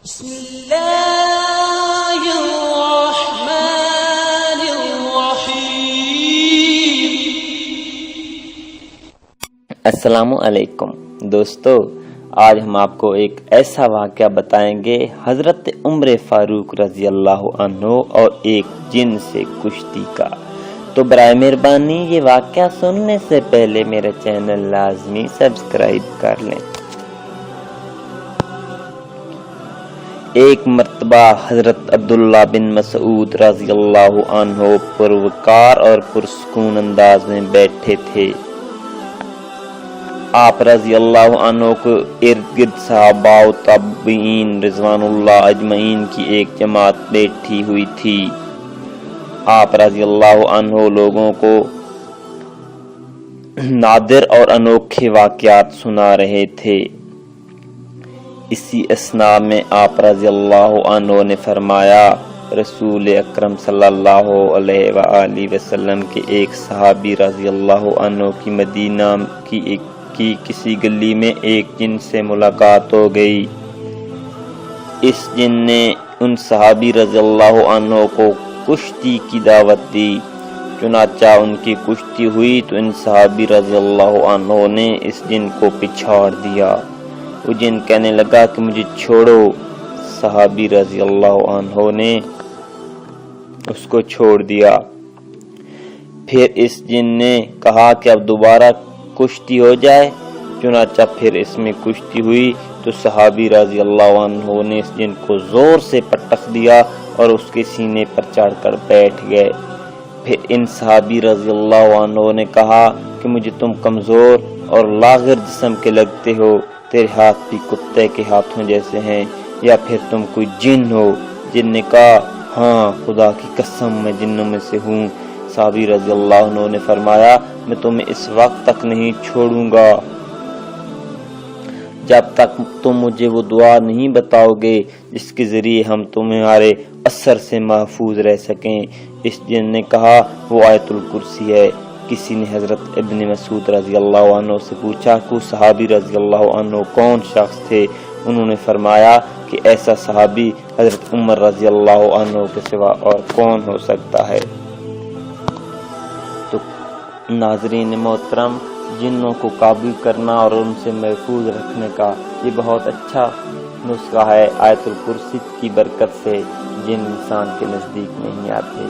بسم اللہ الرحمن الرحیم۔ السلام علیکم دوستو، آج ہم آپ کو ایک ایسا واقعہ بتائیں گے حضرت عمر فاروق رضی اللہ عنہ اور ایک جن سے کشتی کا۔ تو برائے مہربانی یہ واقعہ سننے سے پہلے میرا چینل لازمی سبسکرائب کر لیں۔ ایک مرتبہ حضرت عبداللہ بن مسعود رضی اللہ عنہ پروقار اور پرسکون انداز میں بیٹھے تھے۔ آپ رضی اللہ عنہ کو ارد گرد صحابہ و تابعین رضوان اللہ اجمعین کی ایک جماعت بیٹھی ہوئی تھی۔ آپ رضی اللہ عنہ لوگوں کو نادر اور انوکھے واقعات سنا رہے تھے۔ اسی اثناء میں آپ رضی اللہ عنہ نے فرمایا، رسول اکرم صلی اللہ علیہ وآلہ وسلم کے ایک صحابی رضی اللہ عنہ کی مدینہ کی کسی گلی میں ایک جن سے ملاقات ہو گئی۔ اس جن نے ان صحابی رضی اللہ عنہ کو کشتی کی دعوت دی۔ چنانچہ ان کی کشتی ہوئی تو ان صحابی رضی اللہ عنہ نے اس جن کو پچھاڑ دیا۔ وہ جن کہنے لگا کہ مجھے چھوڑو۔ صحابی رضی اللہ عنہ نے اس کو چھوڑ دیا۔ پھر اس جن نے کہا کہ اب دوبارہ کشتی ہو جائے۔ چنانچہ پھر اس میں کشتی ہوئی تو صحابی رضی اللہ عنہ نے اس جن کو زور سے پٹخ دیا اور اس کے سینے پر چڑھ کر بیٹھ گئے۔ پھر ان صحابی رضی اللہ عنہ نے کہا کہ مجھے تم کمزور اور لاغر جسم کے لگتے ہو، تیرے ہاتھ بھی کتے کے ہاتھوں جیسے ہیں، یا پھر تم کوئی جن ہو؟ جن نے کہا ہاں خدا کی قسم میں جنوں میں سے ہوں۔ صحابی رضی اللہ عنہ نے فرمایا میں تمہیں اس وقت تک نہیں چھوڑوں گا جب تک تم مجھے وہ دعا نہیں بتاؤ گے جس کے ذریعے ہم تمہارے اثر سے محفوظ رہ سکیں۔ اس جن نے کہا وہ آیت الکرسی ہے۔ کسی نے حضرت ابن مسعود رضی اللہ عنہ سے پوچھا کہ صحابی رضی اللہ عنہ کون شخص تھے؟ انہوں نے فرمایا کہ ایسا صحابی حضرت عمر رضی اللہ عنہ کے سوا اور کون ہو سکتا ہے۔ تو ناظرین محترم، جنوں کو قابو کرنا اور ان سے محفوظ رکھنے کا یہ بہت اچھا نسخہ ہے۔ آیت الکرسی کی برکت سے جن انسان کے نزدیک نہیں آتے۔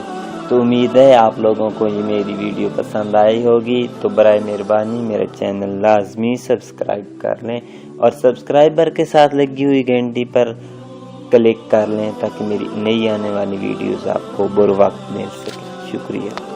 تو امید ہے آپ لوگوں کو یہ میری ویڈیو پسند آئی ہوگی۔ تو برائے مہربانی میرا چینل لازمی سبسکرائب کر لیں اور سبسکرائبر کے ساتھ لگی ہوئی گھنٹی پر کلک کر لیں تاکہ میری نئی آنے والی ویڈیوز آپ کو بر وقت مل سکے۔ شکریہ۔